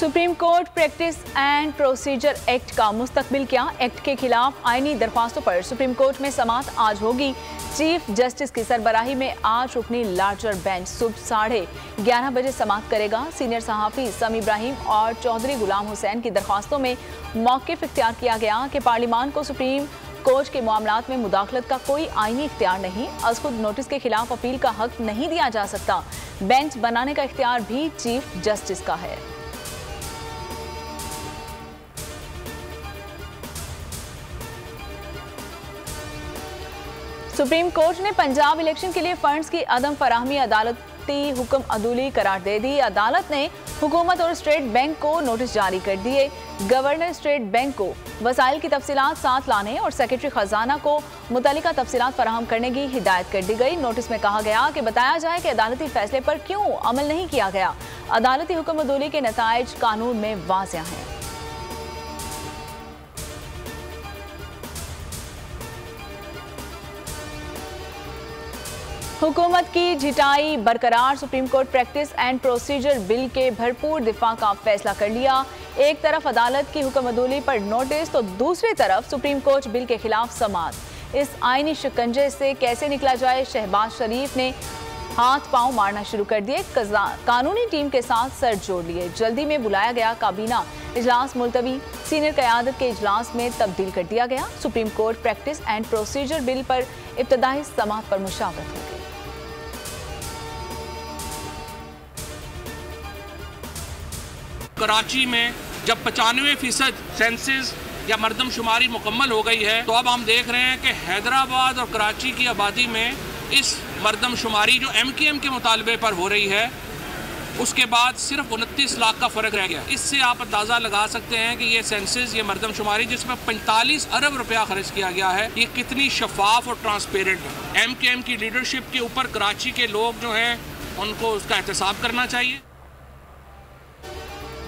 Supreme court practice and procedure act का मुस्तकबिल क्या? एक्ट के खिलाफ आईनी दरख्वास्तों पर सुप्रीम कोर्ट में समाअत आज होगी। चीफ जस्टिस की सरबराही में आज रुकनी लार्जर बेंच सुबह 11:30 बजे समाअत करेगा। सीनियर सहाफ़ी समी इब्राहिम और चौधरी गुलाम हुसैन की दरख्वास्तों में मौक़िफ़ इख्तियार किया गया कि पार्लियामान को सुप्रीम कोर्ट के मामलात में मुदाखलत का कोई आईनी इख्तियार नहीं, अज़ खुद नोटिस के खिलाफ अपील का हक नहीं दिया जा सकता। बेंच बनाने का इख्तियार भी चीफ जस्टिस का है। सुप्रीम कोर्ट ने पंजाब इलेक्शन के लिए फंड्स की अदम फराहमी अदालती हुक्म अदूली करार दे दी। अदालत ने हुकूमत और स्टेट बैंक को नोटिस जारी कर दिए। गवर्नर स्टेट बैंक को वसाइल की तफसीलात साथ लाने और सेक्रेटरी खजाना को मुतल्लिका तफसीलात फराहम करने की हिदायत कर दी गई। नोटिस में कहा गया कि बताया जाए कि अदालती फैसले पर क्यों अमल नहीं किया गया। अदालती हुक्म अदूली के नताइज कानून में वाज़िह हैं। हुकूमत की झिटाई बरकरार। Supreme court practice and procedure bill के भरपूर दिफा का फैसला कर लिया। एक तरफ अदालत की हुक्म अदूली पर नोटिस तो दूसरी तरफ सुप्रीम कोर्ट बिल के खिलाफ समाअत। इस आईनी शिकंजे से कैसे निकला जाए, शहबाज शरीफ ने हाथ पांव मारना शुरू कर दिए। कानूनी टीम के साथ सर जोड़ लिए। जल्दी में बुलाया गया काबीना इजलास मुलतवी, सीनियर क़यादत के इजलास में तब्दील कर दिया गया। Supreme court practice and procedure bill पर इब्तदाई समाअत पर मुशावरत हो गई। कराची में जब 95% सेंसस या मरदमशुमारी मुकम्मल हो गई है, तो अब हम देख रहे हैं कि हैदराबाद और कराची की आबादी में इस मरदमशुमारी जो MKM के मुतालबे पर हो रही है, उसके बाद सिर्फ 29 लाख का फ़र्क रह गया। इससे आप अंदाज़ा लगा सकते हैं कि ये सेंसस, ये मरदमशुमारी जिसमें 45 अरब रुपया खर्च किया गया है, ये कितनी शफाफ और ट्रांसपेरेंट है। MKM की लीडरशिप के ऊपर कराची के लोग जो हैं उनको उसका एहतसाब करना चाहिए।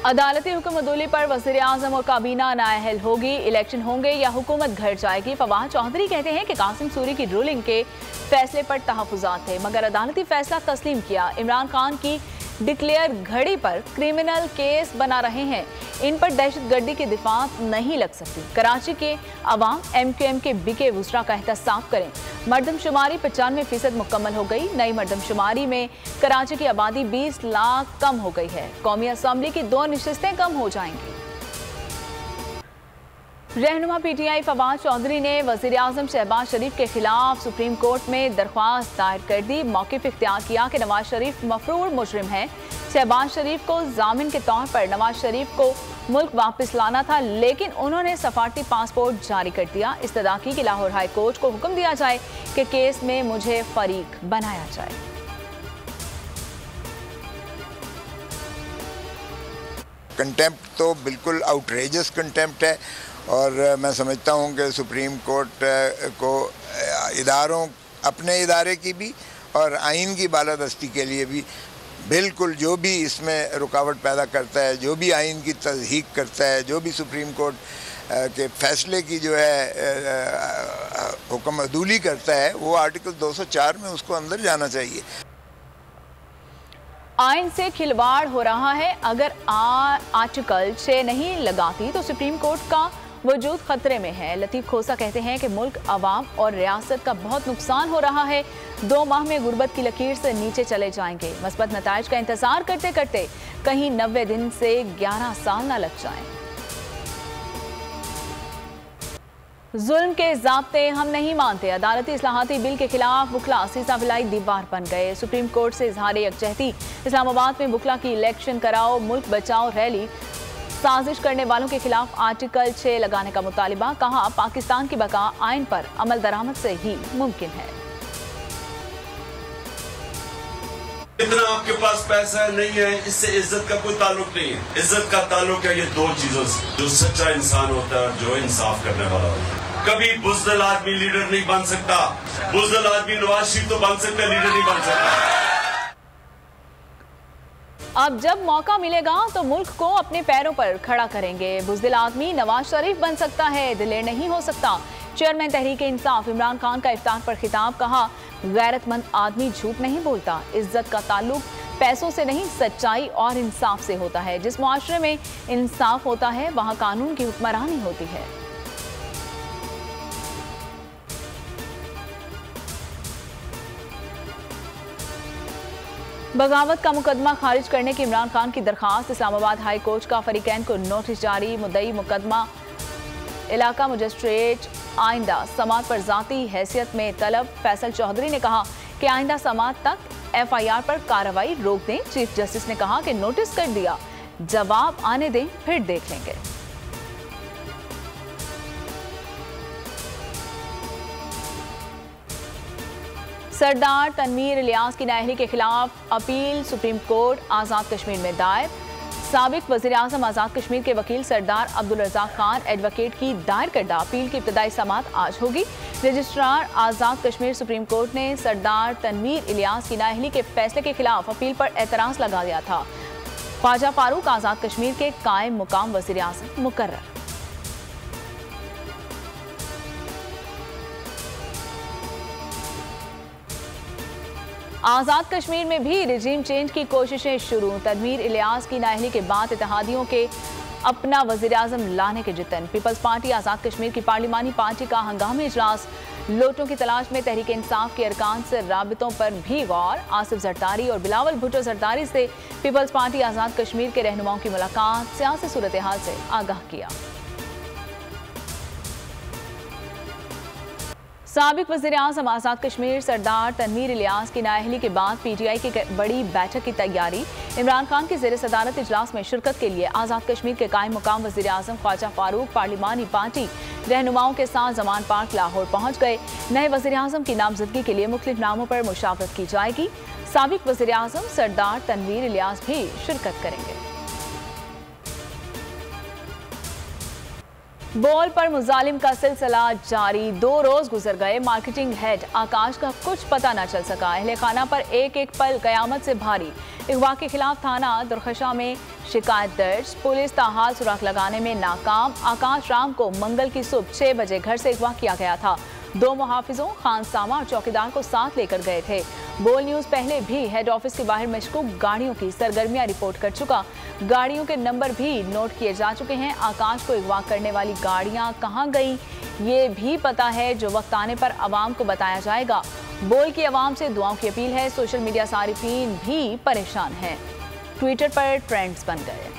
अदालती हुक्म अदूली पर वज़ीर आज़म और काबीना नाअहल होगी। इलेक्शन होंगे या हुकूमत घर जाएगी। फवाद चौधरी कहते हैं कि कासिम सूरी की रूलिंग के फैसले पर तहफ़्फ़ुज़ात थे, मगर अदालती फैसला तस्लीम किया। इमरान खान की डिक्लेयर घड़ी पर क्रिमिनल केस बना रहे हैं, इन पर दहशतगर्दी की दिफा नहीं लग सकती। कराची के अवाम MKM के बिके वुज़रा का एहतसाब करें। मरदमशुमारी 95% मुकम्मल हो गई। नई मरदमशुमारी में कराची की आबादी 20 लाख कम हो गई है। कौमी असम्बली की 2 नशिस्तें कम हो जाएंगी। रहनुमा PTI फवाद चौधरी ने वज़ीर आज़म शहबाज शरीफ के खिलाफ सुप्रीम कोर्ट में दरख्वास्त दायर कर दी। मौक़िफ़ इख्तियार किया कि नवाज शरीफ मफरूर मुजरिम है। शहबाज शरीफ को जामिन के तौर पर नवाज शरीफ को मुल्क वापस लाना था, लेकिन उन्होंने सफारती पासपोर्ट जारी कर दिया। इस्तदा की कि लाहौर हाई कोर्ट को हुक्म दिया जाए कि केस में मुझे फरीक बनाया जाए। कंटेम्प्ट तो बिल्कुल आउटरेजस कंटेम्प्ट है, और मैं समझता हूँ कि सुप्रीम कोर्ट को इदारों, अपने इदारे की भी और आइन की बालादस्ती के लिए भी बिल्कुल जो भी इसमें रुकावट पैदा करता है, जो भी आइन की तज़हीक करता है, जो भी सुप्रीम कोर्ट के फैसले की जो है हुक्म अदूली करता है, वो आर्टिकल 204 में उसको अंदर जाना चाहिए। आइन से खिलवाड़ हो रहा है। अगर आर्टिकल 6 नहीं लगाती तो सुप्रीम कोर्ट का वजूद खतरे में है। लतीफ़ खोसा कहते हैं कि मुल्क, अवाम और रियासत का बहुत नुकसान हो रहा है। 2 माह में गुर्बत की लकीर से नीचे चले जाएंगे। मस्बत नताइज का इंतजार करते करते कहीं 90 दिन से 11 साल न लग जाएं। जुल्म के ज़ाब्ते हम नहीं मानते। अदालती इस्लाहाती बिल के खिलाफ बुकला सीसा विलाई दीवार बन गए। सुप्रीम कोर्ट से इजहार यकजहती। इस्लामाबाद में बुकला की इलेक्शन कराओ, मुल्क बचाओ रैली। साजिश करने वालों के खिलाफ आर्टिकल 6 लगाने का मुतालिबा। कहा पाकिस्तान की बका आइन पर अमल दरामद से ही मुमकिन है। इतना आपके पास पैसा नहीं है, इससे इज्जत का कोई ताल्लुक नहीं है। इज्जत का ताल्लुक है ये 2 चीजों से, जो सच्चा इंसान होता है और जो इंसाफ करने वाला होता है। कभी बुज़दिल आदमी लीडर नहीं बन सकता। बुज़दिल आदमी नवाज शरीफ तो बन सकता, लीडर नहीं बन सकता। अब जब मौका मिलेगा तो मुल्क को अपने पैरों पर खड़ा करेंगे। बुज़दिल आदमी नवाज शरीफ बन सकता है, दिलेर नहीं हो सकता। चेयरमैन तहरीक इंसाफ इमरान खान का इफ्तार पर खिताब। कहा गैरतमंद आदमी झूठ नहीं बोलता। इज्जत का ताल्लुक पैसों से नहीं, सच्चाई और इंसाफ से होता है। जिस मुआशरे में इंसाफ होता है वहां कानून की हुक्मरानी होती है। बगावत का मुकदमा खारिज करने की इमरान खान की दरखास्त। इस्लामाबाद हाई कोर्ट का फरीकैन को नोटिस जारी। मुद्दई मुकदमा इलाका मजिस्ट्रेट आइंदा समात पर जाती हैसियत में तलब। फैसल चौधरी ने कहा कि आइंदा समात तक FIR पर कार्रवाई रोक दें। चीफ जस्टिस ने कहा कि नोटिस कर दिया, जवाब आने दें फिर देख लेंगे। सरदार तनवीर इलियास की नाअहली के खिलाफ appeal supreme court Azad Kashmir में दायर। साबिक वज़ीर आज़म आज़ाद कश्मीर के वकील सरदार अब्दुल रज़ाक खान एडवोकेट की दायर करदा अपील की इब्तदाई समाअत आज होगी। Registrar Azad Kashmir supreme court ने सरदार तनवीर इलियास की नाअहली के फैसले के खिलाफ अपील पर एतराज़ लगा दिया था। ख्वाजा फारूक आज़ाद कश्मीर के कायम मुकाम वज़ीर आज़म मुकर्रर। आज़ाद कश्मीर में भी रिजीम चेंज की कोशिशें शुरू। तनवीर इलियास की नाअहली के बाद इत्तेहादियों के अपना वज़ीर आज़म लाने के जितन। पीपल्स पार्टी आज़ाद कश्मीर की पार्लिमानी पार्टी का हंगामी इजलास। लोटों की तलाश में तहरीक इंसाफ के अरकान से राबितों पर भी गौर। आसिफ जरदारी और बिलावल भुट्टो जरदारी से पीपल्स पार्टी आज़ाद कश्मीर के रहनुमाओं की मुलाकात। सियासी सूरत हाल से आगाह किया। साबिक वज़ीर आज़म आज़ाद कश्मीर सरदार तनवीर इलियास की नाअहली के बाद PTI की बड़ी बैठक की तैयारी। इमरान खान के ज़ेर सदारत इजलास में शिरकत के लिए आज़ाद कश्मीर के कायम मुकाम वज़ीर आज़म ख्वाजा फारूक पार्लिमानी पार्टी रहनुमाओं के साथ जमान पार्क लाहौर पहुँच गए। नए वज़ीर आज़म की नामजदगी के लिए मुख्तलिफ नामों पर मुशावरत की जाएगी। साबिक वज़ीर आज़म सरदार तनवीर इलियास भी शिरकत करेंगे। बॉल पर मुजालिम का सिलसिला जारी। 2 रोज गुजर गए, मार्केटिंग हेड आकाश का कुछ पता न चल सका। अहले खाना पर एक एक पल कयामत से भारी। अगवा के खिलाफ थाना दुरखशा में शिकायत दर्ज। पुलिस ताहाल सुराख लगाने में नाकाम। आकाश राम को मंगल की सुबह 6 बजे घर से अगवा किया गया था। 2 मुहाफिजों खानसामा और चौकीदार को साथ लेकर गए थे। बोल न्यूज पहले भी हेड ऑफिस के बाहर मशकूक गाड़ियों की सरगर्मियां रिपोर्ट कर चुका। गाड़ियों के नंबर भी नोट किए जा चुके हैं। आकाश को अगवा करने वाली गाड़ियां कहां गई ये भी पता है, जो वक्त आने पर आवाम को बताया जाएगा। बोल की आवाम से दुआओं की अपील है। सोशल मीडिया सारिफीन भी परेशान हैं। ट्विटर पर ट्रेंड्स बन गए।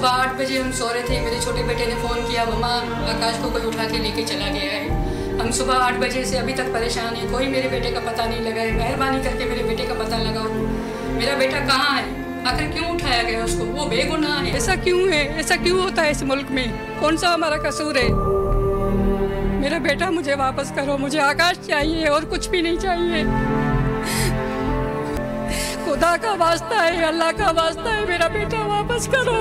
8 बजे हम सो रहे थे। मेरे छोटे बेटे ने फ़ोन किया, मम्मा आकाश को कोई उठा के लेके चला गया है। हम सुबह 8 बजे से अभी तक परेशान हैं। कोई मेरे बेटे का पता नहीं लगा है। मेहरबानी करके मेरे बेटे का पता लगाओ। मेरा बेटा कहाँ है? आखिर क्यों उठाया गया उसको? वो बेगुनाह है। ऐसा क्यों है? ऐसा क्यों होता है इस मुल्क में? कौन सा हमारा कसूर है? मेरा बेटा मुझे वापस करो। मुझे आकाश चाहिए और कुछ भी नहीं चाहिए। खुदा का वास्ता है, अल्लाह का वास्ता है, मेरा बेटा वापस करो।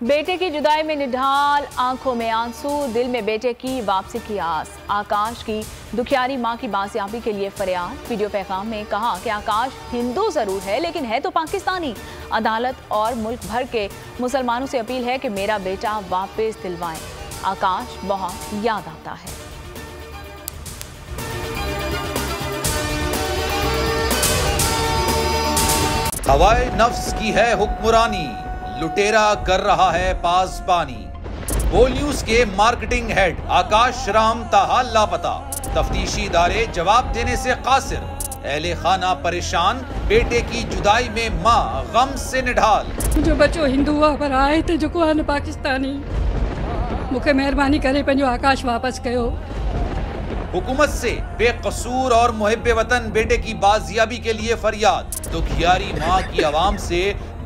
बेटे की जुदाई में निढाल, आंखों में आंसू, दिल में बेटे की वापसी की आस। आकाश की दुखियारी मां की बाजियाबी के लिए फरियाद। वीडियो पैगाम में कहा कि आकाश हिंदू जरूर है लेकिन है तो पाकिस्तानी। अदालत और मुल्क भर के मुसलमानों से अपील है कि मेरा बेटा वापस दिलवाएं। आकाश बहुत याद आता है। हवाए नफ्स की है हुक्मरानी, लुटेरा कर रहा है पासबानी। बोल न्यूज के मार्केटिंग हेड आकाश राम ताहाल लापता। तफ्तीशी इदारे जवाब देने से कासिर। अहले खाना परेशान, बेटे की जुदाई में माँ गम से निढाल। जो बच्चों हिंदू पर आए थे जो को पाकिस्तानी, मुझे मेहरबानी करे पंहिंजो आकाश वापस कयो। हुकूमत से बेकसूर और मुहिब्बे वतन बेटे की बाजियाबी के लिए फरियाद। दुखियारी माँ की आवाम से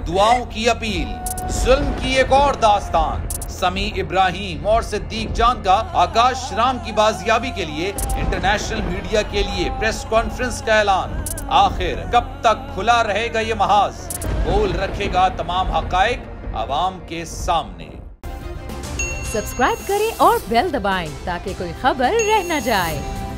दुआओं की अपील। जुल्म की एक और दास्तान। समी इब्राहिम और सिद्दीक जान का आकाश राम की बाजियाबी के लिए इंटरनेशनल मीडिया के लिए प्रेस कॉन्फ्रेंस का ऐलान। आखिर कब तक खुला रहेगा ये महाज? बोल रखेगा तमाम हकायक आवाम के सामने। सब्सक्राइब करें और बेल दबाएं ताकि कोई खबर रह न जाए।